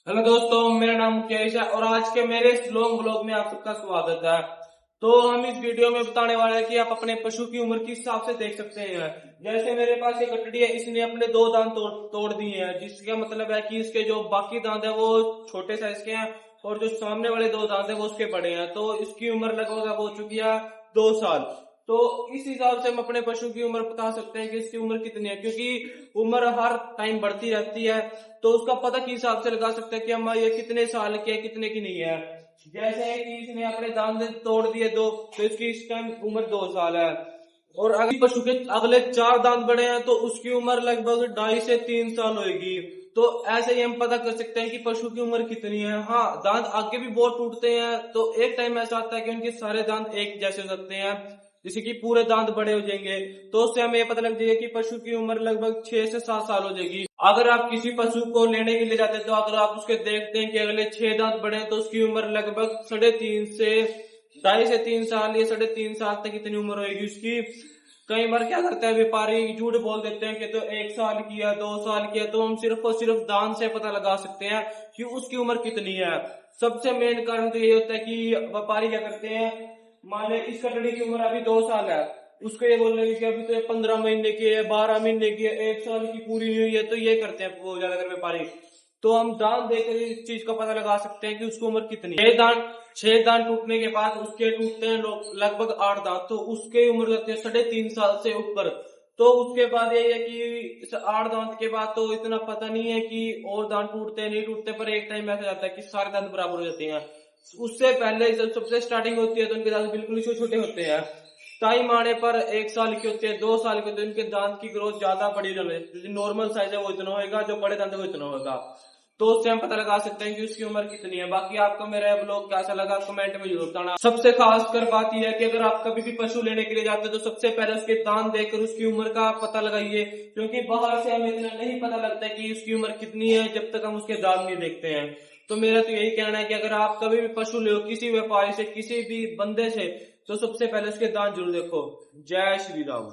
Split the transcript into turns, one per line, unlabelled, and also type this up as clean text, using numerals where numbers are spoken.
Hello दोस्तों, मेरा नाम मुकेश है और आज के मेरे इस लॉन्ग ब्लॉग में आप सबका स्वागत है। तो हम इस वीडियो में बताने वाले हैं कि आप अपने पशु की उम्र किस हिसाब से देख सकते हैं। जैसे मेरे पास एक कटड़ी है, इसने अपने दो दांत तोड़ दिए हैं, जिसका मतलब है कि इसके जो बाकी दांत है वो छोटे साइज के हैं और जो सामने वाले दो दांत है वो उसके बड़े हैं। तो इसकी उम्र लगभग अब हो चुकी है 2 साल। तो इस हिसाब से हम अपने पशु की उम्र बता सकते हैं कि इसकी उम्र कितनी है, क्योंकि उम्र हर टाइम बढ़ती रहती है। तो उसका पता किस हिसाब से लगा सकते हैं कि हम ये कितने साल के है, कितने की नहीं है। जैसे कि इसने अपने दांत तोड़ दिए दो, तो इसकी इस टाइम उम्र 2 साल है। और अगर पशु के अगले 4 दांत बड़े हैं तो उसकी उम्र लगभग 2.5 से 3 साल होगी। तो ऐसे ही हम पता कर सकते हैं कि पशु की उम्र कितनी है। हाँ, दांत आगे भी बहुत टूटते हैं, तो एक टाइम ऐसा आता है कि उनके सारे दांत एक जैसे हो सकते हैं, जैसे कि पूरे दांत बड़े हो जाएंगे। तो उससे हमें ये पता लग जाएगा कि पशु की उम्र लगभग 6 से 7 साल हो जाएगी। अगर आप किसी पशु को लेने के लिए जाते हैं तो अगर आप उसके देखते हैं कि अगले 6 दांत बड़े हैं तो उसकी उम्र लगभग 3.5 से 3 साल या 3.5 साल तक इतनी उम्र होगी उसकी। कई बार क्या करता है व्यापारी, झूठ बोल देते हैं कि तो 1 साल की है, 2 साल की है। तो हम सिर्फ और सिर्फ दांत से पता लगा सकते हैं कि उसकी उम्र कितनी है। सबसे मेन कारण तो ये होता है कि व्यापारी क्या करते हैं, मान ले इस कटड़ी की उम्र अभी 2 साल है, उसको ये बोल रहे कि अभी तो 15 महीने की है, 12 महीने की है, 1 साल की पूरी नहीं हुई है। तो ये करते हैं वो ज्यादातर व्यापारी। तो हम दांत देखकर इस चीज का पता लगा सकते हैं कि उसकी उम्र कितनी है। 6 दांत टूटने के बाद उसके टूटते हैं लगभग 8 दांत, तो उसके उम्र लगती है 3.5 साल से ऊपर। तो उसके बाद ये है कि 8 दांत के बाद तो इतना पता नहीं है कि और दांत टूटते हैं नहीं टूटते, पर एक टाइम ऐसा जाता है कि सारे दांत बराबर हो जाते हैं। उससे पहले जब सबसे स्टार्टिंग होती है तो उनके दांत बिल्कुल ही छोटे होते हैं। टाइम आने पर 1 साल के होते हैं, 2 साल के होते हैं, उनके दांत की ग्रोथ ज्यादा बड़ी हो जाती है। जो नॉर्मल साइज है वो इतना होगा, जो बड़े दांत है वो इतना होगा। तो उससे हम पता लगा सकते हैं कि उसकी उम्र कितनी है। बाकी आपको मेरा ब्लॉग कैसा लगा कमेंट में जरूर बताना। सबसे खास कर बात यह है कि अगर आप कभी भी पशु लेने के लिए जाते हैं तो सबसे पहले उसके दांत देखकर उसकी उम्र का पता लगाइए, क्योंकि बाहर से हमें इतना नहीं पता लगता है कि उसकी उम्र कितनी है जब तक हम उसके दांत नहीं देखते हैं। तो मेरा तो यही कहना है कि अगर आप कभी भी पशु ले किसी व्यापारी से, किसी भी बंदे से, तो सबसे पहले उसके दांत जरूर देखो। जय श्री राम।